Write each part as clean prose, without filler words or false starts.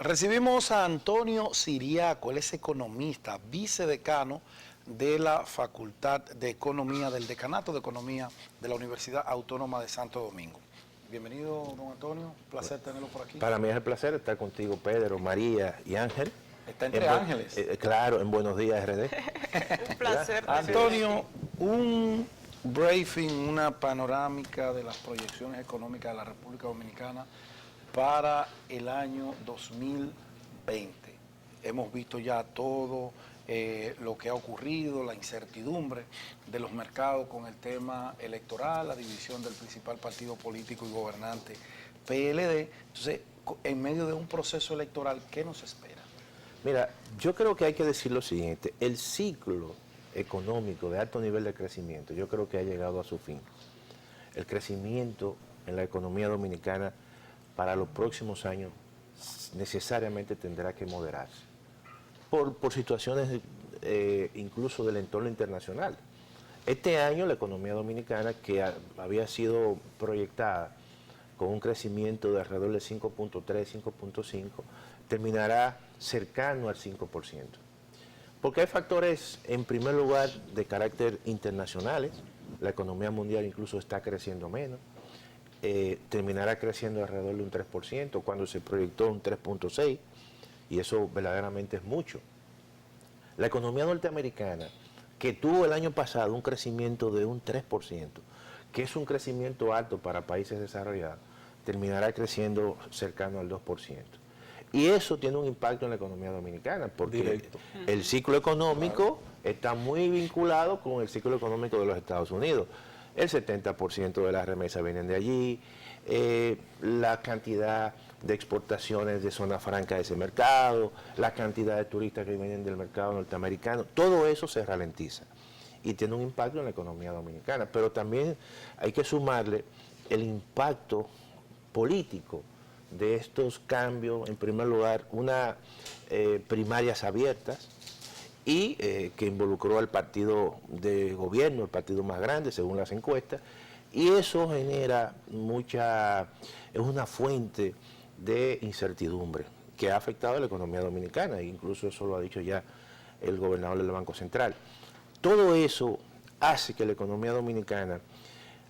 Recibimos a Antonio Siriaco, él es economista, vicedecano de la Facultad de Economía del Decanato de Economía de la Universidad Autónoma de Santo Domingo. Bienvenido, don Antonio, un placer tenerlo por aquí. Para mí es el placer estar contigo, Pedro, María y Ángel. Está entre ángeles. Claro, en Buenos Días, RD. Un placer. Antonio, un briefing, una panorámica de las proyecciones económicas de la República Dominicana para el año 2020. Hemos visto ya todo lo que ha ocurrido, la incertidumbre de los mercados con el tema electoral, la división del principal partido político y gobernante PLD. Entonces, en medio de un proceso electoral, ¿qué nos espera? Mira, yo creo que hay que decir lo siguiente, el ciclo económico de alto nivel de crecimiento, yo creo que ha llegado a su fin. El crecimiento en la economía dominicana para los próximos años necesariamente tendrá que moderarse, por situaciones incluso del entorno internacional. Este año la economía dominicana, que había sido proyectada con un crecimiento de alrededor de 5.3, 5.5, terminará cercano al 5%. Porque hay factores, en primer lugar, de carácter internacionales. La economía mundial incluso está creciendo menos. Terminará creciendo alrededor de un 3%, cuando se proyectó un 3.6%, y eso verdaderamente es mucho. La economía norteamericana, que tuvo el año pasado un crecimiento de un 3%, que es un crecimiento alto para países desarrollados, terminará creciendo cercano al 2%. Y eso tiene un impacto en la economía dominicana, porque el ciclo económico está muy vinculado con el ciclo económico de los Estados Unidos. El 70% de las remesas vienen de allí, la cantidad de exportaciones de zona franca de ese mercado, la cantidad de turistas que vienen del mercado norteamericano, todo eso se ralentiza y tiene un impacto en la economía dominicana. Pero también hay que sumarle el impacto político de estos cambios. En primer lugar, primarias abiertas y que involucró al partido de gobierno, el partido más grande según las encuestas, y eso genera es una fuente de incertidumbre que ha afectado a la economía dominicana, e incluso eso lo ha dicho ya el gobernador del Banco Central. Todo eso hace que la economía dominicana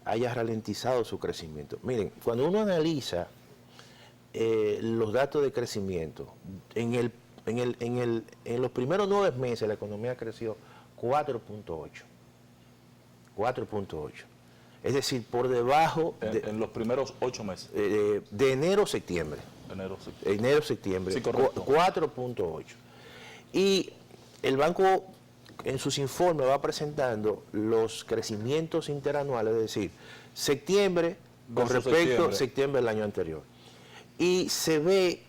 haya ralentizado su crecimiento. Miren, cuando uno analiza los datos de crecimiento, en los primeros 9 meses la economía creció 4.8. 4.8. Es decir, por debajo... En los primeros 8 meses. De enero a septiembre. Enero, septiembre. Sí, correcto. 4.8. Y el banco en sus informes va presentando los crecimientos interanuales, es decir, septiembre con respecto a septiembre del año anterior. Y se ve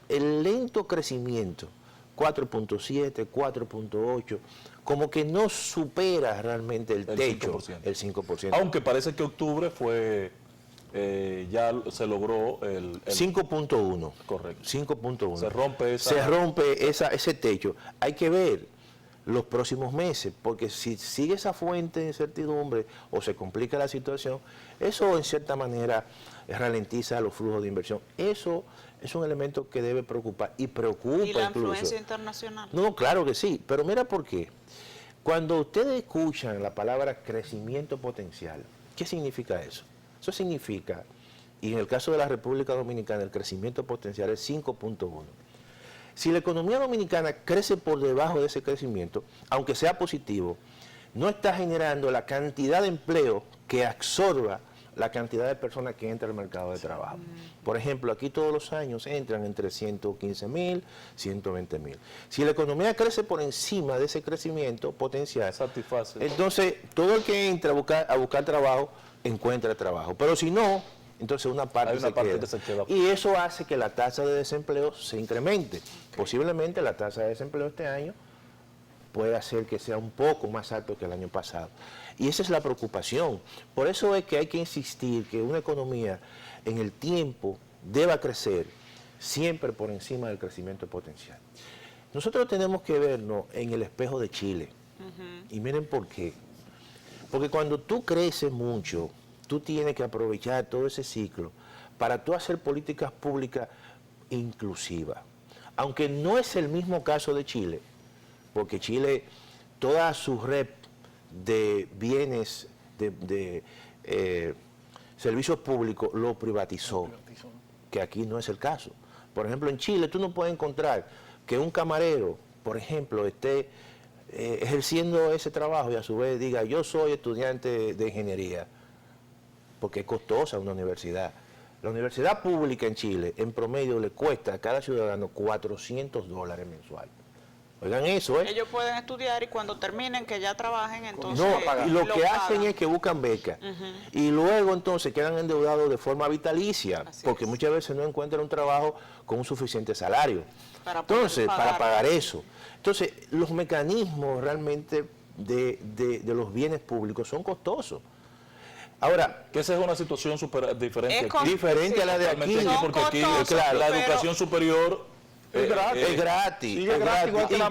el lento crecimiento, 4.7, 4.8, como que no supera realmente el techo, 5%. el 5%. Aunque parece que octubre fue, ya se logró el 5.1. Correcto. 5.1. Se rompe ese techo. Hay que ver los próximos meses, porque si sigue esa fuente de incertidumbre o se complica la situación, eso en cierta manera ralentiza los flujos de inversión. Eso es un elemento que debe preocupar y preocupa incluso. ¿Y la influencia internacional? No, claro que sí, pero mira por qué. Cuando ustedes escuchan la palabra crecimiento potencial, ¿qué significa eso? Eso significa, y en el caso de la República Dominicana, el crecimiento potencial es 5.1. Si la economía dominicana crece por debajo de ese crecimiento, aunque sea positivo, no está generando la cantidad de empleo que absorba la cantidad de personas que entran al mercado de trabajo. Por ejemplo, aquí todos los años entran entre 115.000, 120.000. Si la economía crece por encima de ese crecimiento potencial, satisface. Entonces todo el que entra a buscar trabajo, encuentra trabajo. Pero si no, entonces una parte se queda. Y eso hace que la tasa de desempleo se incremente. Posiblemente la tasa de desempleo este año puede hacer que sea un poco más alto que el año pasado. Y esa es la preocupación. Por eso es que hay que insistir que una economía en el tiempo deba crecer siempre por encima del crecimiento potencial. Nosotros tenemos que vernos en el espejo de Chile. Y miren por qué. Porque cuando tú creces mucho, tú tienes que aprovechar todo ese ciclo para tú hacer políticas públicas inclusivas. aunque no es el mismo caso de Chile, porque Chile, toda su red de bienes, de servicios públicos, lo privatizó, que aquí no es el caso. Por ejemplo, en Chile tú no puedes encontrar que un camarero, por ejemplo, esté ejerciendo ese trabajo y a su vez diga, yo soy estudiante de ingeniería, porque es costosa una universidad. La universidad pública en Chile, en promedio, le cuesta a cada ciudadano $400 mensual. Oigan eso, ¿eh? Ellos pueden estudiar y cuando terminen, que ya trabajen, entonces No, y lo que pagan. hacen es que buscan becas. Y luego entonces quedan endeudados de forma vitalicia, Así porque es. muchas veces no encuentran un trabajo con un suficiente salario. Para poder Entonces, para pagar. pagar eso. Entonces, los mecanismos realmente de los bienes públicos son costosos. Ahora, Que esa es una situación diferente Es aquí. con- diferente a la de Totalmente aquí. Son porque aquí costosos, claro, la pero- educación superior Es gratis. es gratis. Sigue es gratis, igual que la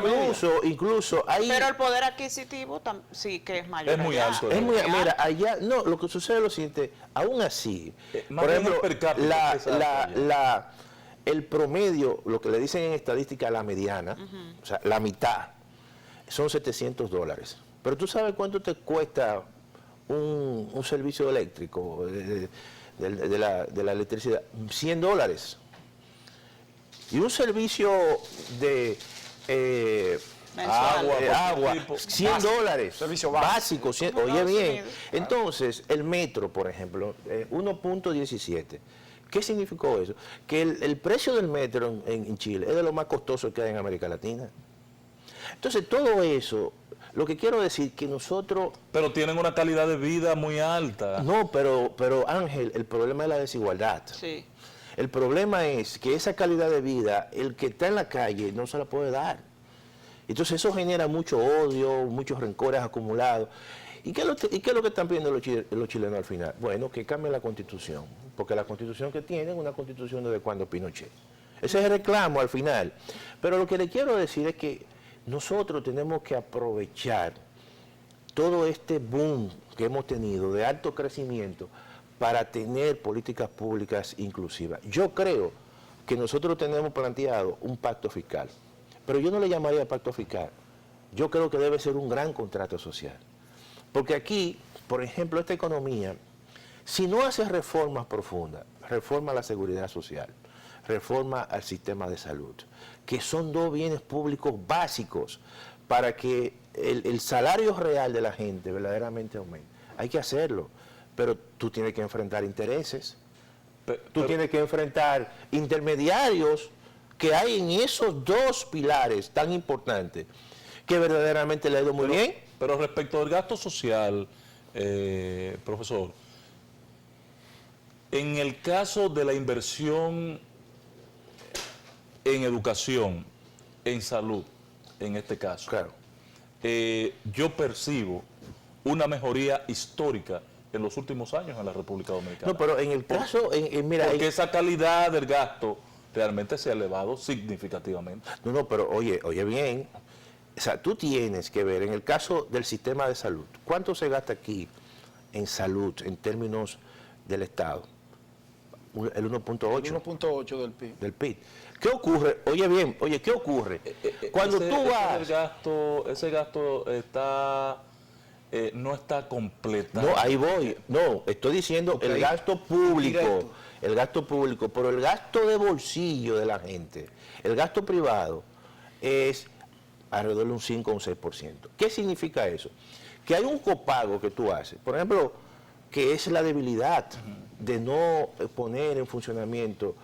incluso hay... Pero el poder adquisitivo sí que es mayor. Es muy allá. alto. Es muy, real. mira, allá, no, lo que sucede es lo siguiente, aún así, más por bien ejemplo, el per cápita que es alto el promedio, lo que le dicen en estadística la mediana, o sea, la mitad, son $700. Pero tú sabes cuánto te cuesta un servicio eléctrico de la electricidad, $100. Y un servicio de Mensual. agua, tipo. $100. Servicio básico. Como Oye Estados bien, Unidos. entonces el metro, por ejemplo, 1.17. ¿Qué significó eso? Que el precio del metro en Chile es de lo más costoso que hay en América Latina. Entonces todo eso, lo que quiero decir que nosotros... Pero tienen una calidad de vida muy alta. No, pero Ángel, el problema es la desigualdad. Sí. El problema es que esa calidad de vida, el que está en la calle no se la puede dar. Entonces eso genera mucho odio, muchos rencores acumulados. ¿Y qué es lo que están pidiendo los chilenos al final? Bueno, que cambie la Constitución, porque la Constitución que tienen es una Constitución desde cuando Pinochet. Ese es el reclamo al final. Pero lo que le quiero decir es que nosotros tenemos que aprovechar todo este boom que hemos tenido de alto crecimiento para tener políticas públicas inclusivas. Yo creo que nosotros tenemos planteado un pacto fiscal, pero yo no le llamaría pacto fiscal. Yo creo que debe ser un gran contrato social. Porque aquí, por ejemplo, esta economía, si no hace reformas profundas, reforma a la seguridad social, reforma al sistema de salud, que son dos bienes públicos básicos para que el salario real de la gente verdaderamente aumente. Hay que hacerlo, pero tú tienes que enfrentar intereses, tú tienes que enfrentar intermediarios que hay en esos dos pilares tan importantes, que verdaderamente le ha ido muy bien. Pero respecto al gasto social, profesor, en el caso de la inversión en educación, en salud, en este caso, Claro. yo percibo una mejoría histórica en los últimos años en la República Dominicana. No, pero en el caso, mira, porque esa calidad del gasto realmente se ha elevado significativamente. no, pero oye bien, o sea, tú tienes que ver, en el caso del sistema de salud, ¿cuánto se gasta aquí en salud en términos del Estado? El 1.8 1.8 del PIB. del PIB. ¿Qué ocurre? Oye bien, ¿qué ocurre? Cuando tú vas... Ese gasto está, no está completo. No, ahí voy. No, estoy diciendo Ok. el gasto público. Directo. El gasto público, pero el gasto de bolsillo de la gente, el gasto privado, es alrededor de un 5 o un 6%. ¿Qué significa eso? Que hay un copago que tú haces, por ejemplo, que es la debilidad de no poner en funcionamiento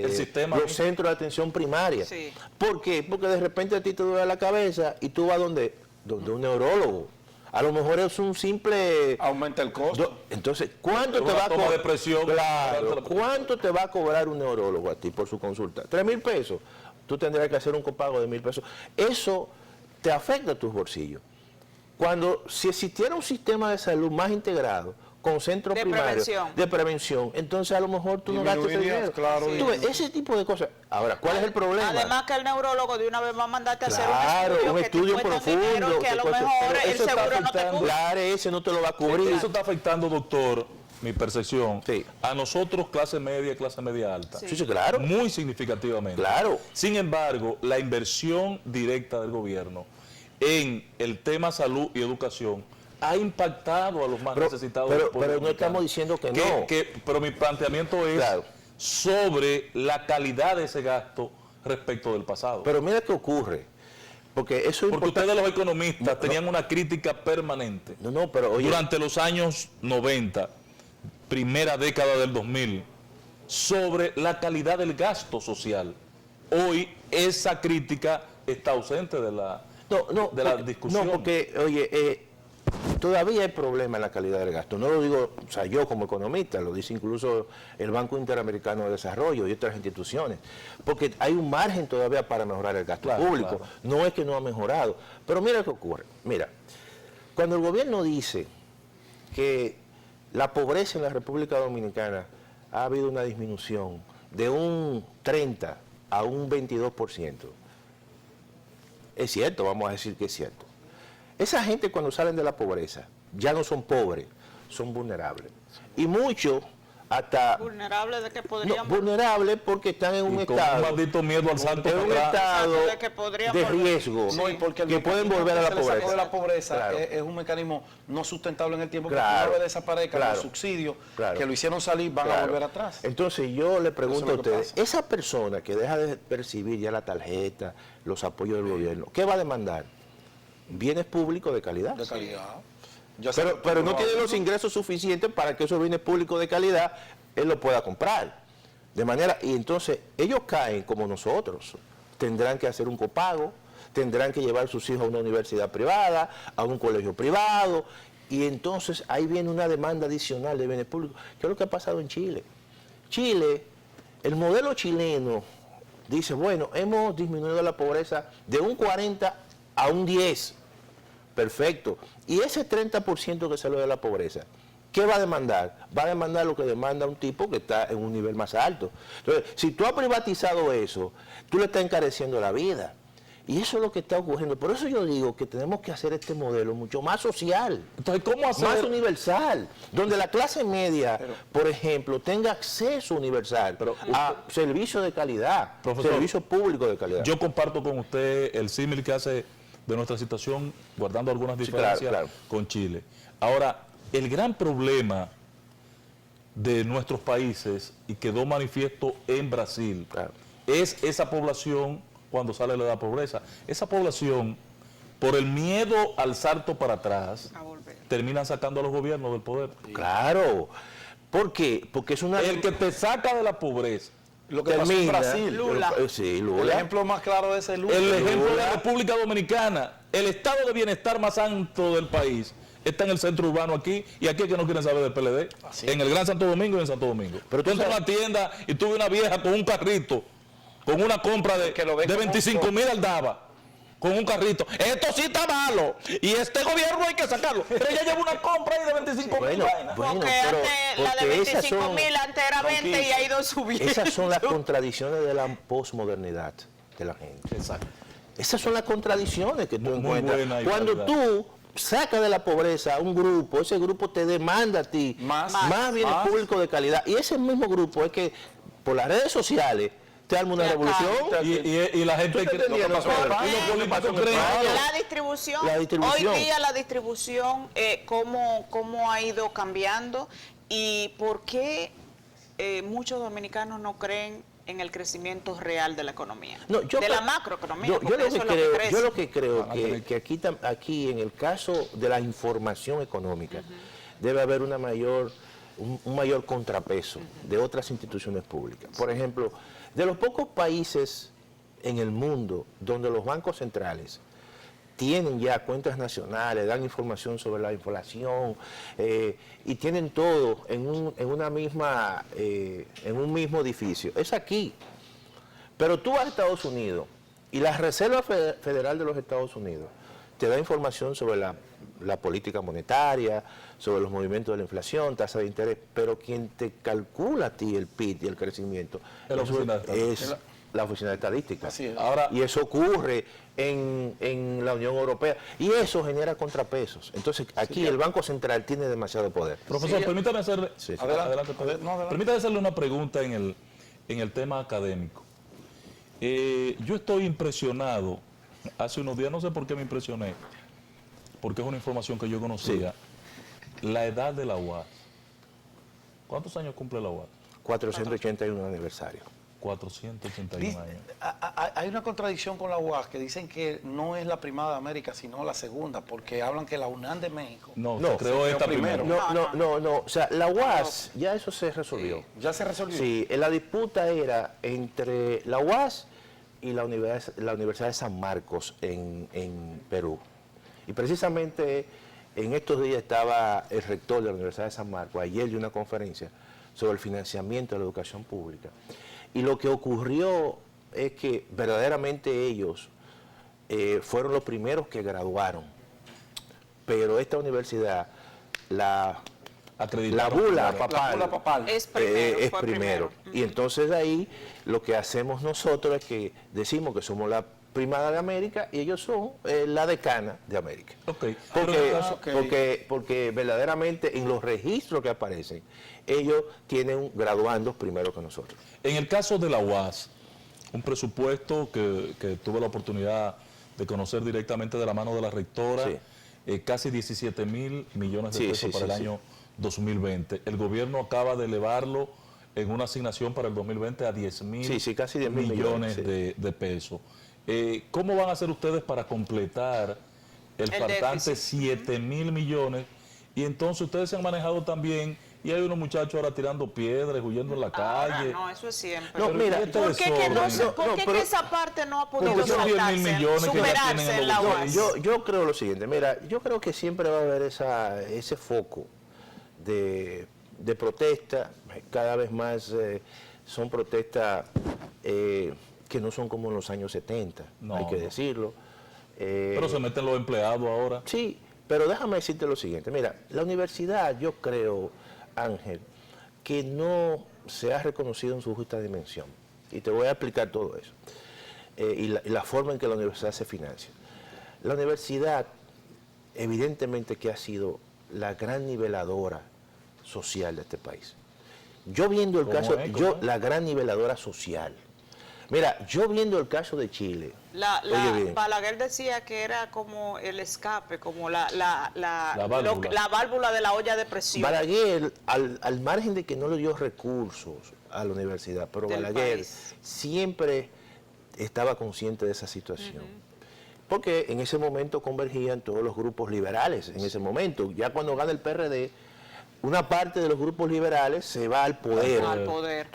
sistema los mismo. centros de atención primaria. Sí. ¿Por qué? Porque de repente a ti te duele la cabeza y tú vas donde un neurólogo. A lo mejor es un simple... Aumenta el costo. Entonces, ¿cuánto Una te va a toma cobrar? de presión. Claro, ¿cuánto te va a cobrar un neurólogo a ti por su consulta? 3,000 pesos. Tú tendrás que hacer un copago de 1,000 pesos. Eso te afecta a tus bolsillos. Si existiera un sistema de salud más integrado, con centros De primarios prevención. de prevención, entonces a lo mejor tú no gastas ese Disminuirías, dinero. claro, Tú ves, ese tipo de cosas. Ahora, ¿cuál es el problema? Además que el neurólogo de una vez va a mandarte a Claro, hacer un un estudio estudio que te cuesta un dinero profundo. que a lo que cuesta- mejor pero el eso está seguro no te afectando. cubre. Claro, ese no te lo va a cubrir. Eso está afectando, doctor, mi percepción, Sí. a nosotros clase media alta, Sí, sí, claro. muy significativamente. Claro. Sin embargo, la inversión directa del gobierno en el tema salud y educación ha impactado a los más necesitados del pueblo pero no dominicano. estamos diciendo que no. Pero mi planteamiento es Claro. sobre la calidad de ese gasto respecto del pasado. Pero mira qué ocurre. Porque eso es Porque importante. ustedes los economistas tenían una crítica permanente No, pero oye, durante los años 90, primera década del 2000, sobre la calidad del gasto social. Hoy esa crítica está ausente de la discusión. No, porque, oye, todavía hay problema en la calidad del gasto. No lo digo, o sea, yo como economista, lo dice incluso el Banco Interamericano de Desarrollo y otras instituciones, porque hay un margen todavía para mejorar el gasto Claro, público. claro. No es que no ha mejorado. Pero mira qué ocurre. Mira, cuando el gobierno dice que la pobreza en la República Dominicana ha habido una disminución de un 30 a un 22%, es cierto, vamos a decir que es cierto. Esa gente cuando salen de la pobreza ya no son pobres, son vulnerables. Y muchos hasta Vulnerable de que no, podríamos... vulnerables porque están en un Y con estado, un maldito miedo al salto en un para atrás. estado Exacto, de que podrían de volver. riesgo, No, y porque el que pueden mecanismo volver a que la se le sacó pobreza. de la pobreza Claro. es un mecanismo no sustentable en el tiempo, Claro, porque una vez desaparezcan claro, los subsidios claro. que lo hicieron salir, van a Claro. volver atrás. Entonces yo le pregunto Eso a es lo que ustedes, pasa. esa persona que deja de percibir ya la tarjeta, los apoyos del gobierno, ¿qué va a demandar? Bienes públicos de calidad. De calidad. Ya se Pero no comprobado. tiene los ingresos suficientes para que esos bienes públicos de calidad él los pueda comprar. De manera, y entonces ellos caen como nosotros. Tendrán que hacer un copago, tendrán que llevar a sus hijos a una universidad privada, a un colegio privado, y entonces ahí viene una demanda adicional de bienes públicos. ¿Qué es lo que ha pasado en Chile? Chile, el modelo chileno dice, bueno, hemos disminuido la pobreza de un 40 a un 10. Perfecto. Y ese 30% que salió de la pobreza, ¿qué va a demandar? Va a demandar lo que demanda un tipo que está en un nivel más alto. Entonces, si tú has privatizado eso, tú le estás encareciendo la vida. Y eso es lo que está ocurriendo. Por eso yo digo que tenemos que hacer este modelo mucho más social, Entonces, ¿cómo más hacer? universal, donde la clase media, por ejemplo, tenga acceso universal a servicios de calidad, Profesor, servicios públicos de calidad. Yo comparto con usted el símil que hace de nuestra situación, guardando algunas Sí, claro, diferencias claro. con Chile. Ahora, el gran problema de nuestros países, y quedó manifiesto en Brasil, Claro. es esa población cuando sale de la pobreza. Esa población, por el miedo al salto para atrás, A volver. terminan sacando a los gobiernos del poder. Claro. ¿Por qué? Porque es una... El que te saca de la pobreza. Lo que pasó en Brasil. Lula. Sí, El Lula. ejemplo más claro de ese es Lula. El ejemplo de Lula. la República Dominicana, el estado de bienestar más alto del país, está en el centro urbano aquí, y aquí es que no quieren saber del PLD. Así En el Gran Santo Domingo y en Santo Domingo. Pero Pero tú tú entras a una tienda y tuve una vieja con un carrito, con una compra de, Que lo ven de como 25,000 al daba, con un carrito. Esto sí está malo, y este gobierno hay que sacarlo. Pero ella lleva una compra ahí de 25,000 Bueno, vainas. bueno, Porque pero- antes la de porque esas 25,000 antes era son 20 y 15. ha ido subiendo. Esas son las contradicciones de la posmodernidad de la gente. Exacto. Esas son las contradicciones que tú Muy encuentras. buena y Cuando verdad. tú sacas de la pobreza a un grupo, ese grupo te demanda a ti Más. bienes Más. públicos de calidad. Y ese mismo grupo es que por las redes sociales te arma una Te acaba. revolución. Y la gente ¿Tú te entendías lo que lo que pasó pasó? y los ¿Qué políticos pasó en creen España? La distribución, La distribución. hoy día la distribución, cómo ha ido cambiando y por qué muchos dominicanos no creen en el crecimiento real de la economía, No, de la macroeconomía, yo porque lo eso que es lo creo, que crece. yo lo que creo Van a tener que aquí en el caso de la información económica debe haber un mayor contrapeso de otras instituciones públicas. Por ejemplo, de los pocos países en el mundo donde los bancos centrales tienen ya cuentas nacionales, dan información sobre la inflación y tienen todo en un mismo edificio. Es aquí. Pero tú vas a Estados Unidos y la Reserva Federal de los Estados Unidos te da información sobre la política monetaria, sobre los movimientos de la inflación, tasa de interés, pero quien te calcula a ti el PIB y el crecimiento Es la oficina de Estado. es la Oficina de Estadística. Así es. Ahora, Y eso ocurre en la Unión Europea. Y eso genera contrapesos. Entonces, aquí el Banco Central tiene demasiado poder. profesor, Sí, permítame hacerle, Sí, sí. Adelante. profesor. No, adelante. Permítame hacerle una pregunta en el tema académico. Yo estoy impresionado, hace unos días, no sé por qué me impresioné, porque es una información que yo conocía, la edad de la UAS. ¿Cuántos años cumple la UAS? 481 aniversario. 481 años. Hay una contradicción con la UAS que dicen que no es la primada de América, sino la segunda, porque hablan que la UNAM de México No, No, se creó se esta creó primero. primero. No. O sea, la UAS, ya eso se resolvió. ya se resolvió. Sí, la disputa era entre la UAS y la Universidad de San Marcos en Perú. Y precisamente en estos días estaba el rector de la Universidad de San Marcos, ayer dio una conferencia sobre el financiamiento de la educación pública. Y lo que ocurrió es que verdaderamente ellos fueron los primeros que graduaron. Pero esta universidad, la Acreditaron bula primero. papal, La bula papal. Es primero, es fue primero. Y entonces de ahí lo que hacemos nosotros es que decimos que somos la primada de América y ellos son la decana de América. Ok. Pero en el caso- Porque verdaderamente en los registros que aparecen, ellos tienen graduandos primero que nosotros. En el caso de la UAS, un presupuesto que tuve la oportunidad de conocer directamente de la mano de la rectora, Sí. casi 17.000 millones de Sí, pesos sí, para sí, el sí. año 2020. El gobierno acaba de elevarlo en una asignación para el 2020 a 10.000 Sí, casi 10.000 millones, sí. de pesos. ¿Cómo van a hacer ustedes para completar el faltante déficit. 7.000 millones? Y entonces ustedes se han manejado también, y hay unos muchachos ahora tirando piedras, huyendo en la Ahora, calle. no, eso es siempre. No, mira, ¿y este ¿Por qué, que, no, desorden? ¿por qué pero- que esa parte no ha podido Porque son 10.000 saltarse, millones que ya tienen superarse en en la los UAS? Yo creo lo siguiente, mira, yo creo que siempre va a haber ese foco de protesta, cada vez más son protestas que no son como en los años 70, No, hay que no. decirlo. Pero se meten los empleados ahora. Sí, pero déjame decirte lo siguiente, mira, la universidad yo creo, Ángel, que no se ha reconocido en su justa dimensión. Y te voy a explicar todo eso. Y la forma en que la universidad se financia. La universidad, evidentemente que ha sido la gran niveladora social de este país. Yo viendo el ¿Cómo caso, es? yo ¿Cómo es? la gran niveladora social. Mira, yo viendo el caso de Chile, oye bien, Balaguer decía que era como el escape, como la válvula. válvula de la olla de presión Balaguer, al margen de que no le dio recursos a la universidad, pero del Balaguer país. siempre estaba consciente de esa situación. Porque en ese momento convergían todos los grupos liberales, en ese momento. Ya cuando gana el PRD, una parte de los grupos liberales se va al poder. al poder.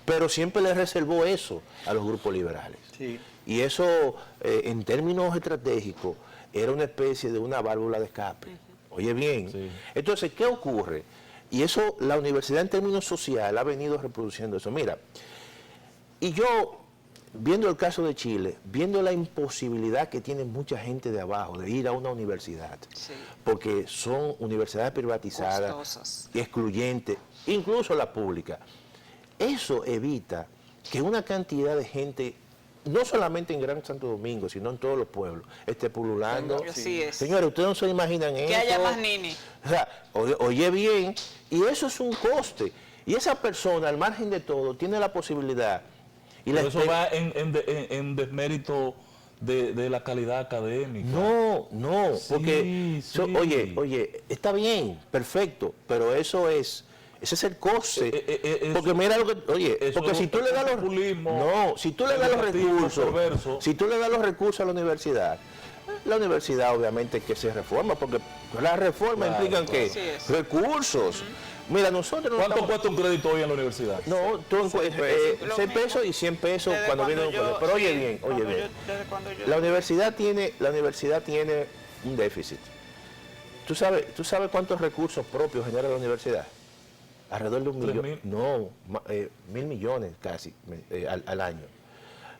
Pero siempre le reservó eso a los grupos liberales. Sí. Y eso, en términos estratégicos, era una especie de una válvula de escape. Oye bien. Sí. Entonces, ¿qué ocurre? Y eso, la universidad en términos sociales ha venido reproduciendo eso. Mira, y yo, viendo el caso de Chile, viendo la imposibilidad que tiene mucha gente de abajo de ir a una universidad, Sí. porque son universidades privatizadas, Costosas. excluyentes, incluso la pública. Eso evita que una cantidad de gente, no solamente en Gran Santo Domingo, sino en todos los pueblos, esté pululando. Así es. Señores, ustedes no se imaginan eso. Que haya más nini. O sea, oye bien, y eso es un coste. Y esa persona, al margen de todo, tiene la posibilidad. Y la Pero eso espe- va en desmérito de la calidad académica. No, Sí, porque, sí. oye, está bien, perfecto, pero ese es el coste. Eso- Porque mira lo que, oye, eso porque es si tú le das los populismo no, si tú le das los educativo, recursos, perverso. si tú le das los recursos a la universidad obviamente que se reforma, porque las reformas Claro, implican claro. Así es. recursos. Mira, nosotros no ¿Cuánto estamos- cuesta un crédito hoy en la universidad? No, tú 6 Lo pesos y 100 pesos cuando viene un colegio. Pero oye bien, Desde cuando yo... la universidad tiene un déficit. ¿Tú sabes cuántos recursos propios genera la universidad? Alrededor de 1.000.000. 3.000. No, 1.000 millones casi al año.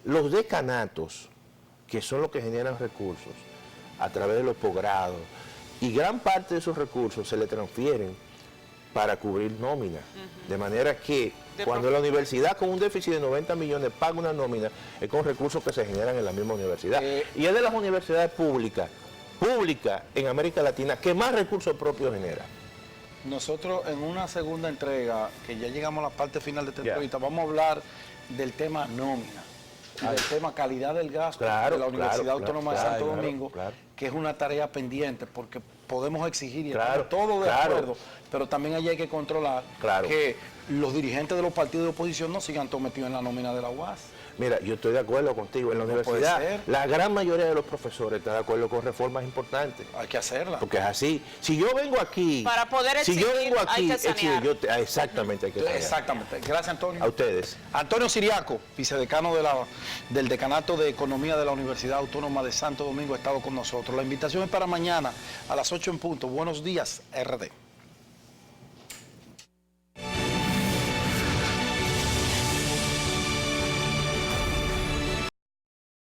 Los decanatos, que son los que generan recursos a través de los posgrados, y gran parte de esos recursos se le transfieren para cubrir nómina. De manera que De cuando la universidad con un déficit de 90 millones paga una nómina, es con recursos que se generan en la misma universidad. Y es de las universidades públicas en América Latina que más recursos propios genera. Nosotros en una segunda entrega, que ya llegamos a la parte final de esta Ya. entrevista, vamos a hablar del tema nómina, y del tema calidad del gasto Claro, de la Universidad claro, Autónoma claro, de Santo claro, Domingo, claro. que es una tarea pendiente, porque podemos exigir y Claro, estamos todos de claro. acuerdo, pero también allí hay que controlar Claro. que los dirigentes de los partidos de oposición no sigan todos metidos en la nómina de la UAS. Mira, yo estoy de acuerdo contigo. En la No puede universidad, ser. la gran mayoría de los profesores está de acuerdo con reformas importantes. Hay que hacerla. Porque es así. Si yo vengo aquí... Para poder si yo exigir, vengo hay que exigir, sanear. exactamente, hay que sanear. Exactamente. Gracias, Antonio. A ustedes. Antonio Siriaco, vicedecano del Decanato de Economía de la Universidad Autónoma de Santo Domingo, ha estado con nosotros. La invitación es para mañana a las 8 en punto. Buenos días, RD.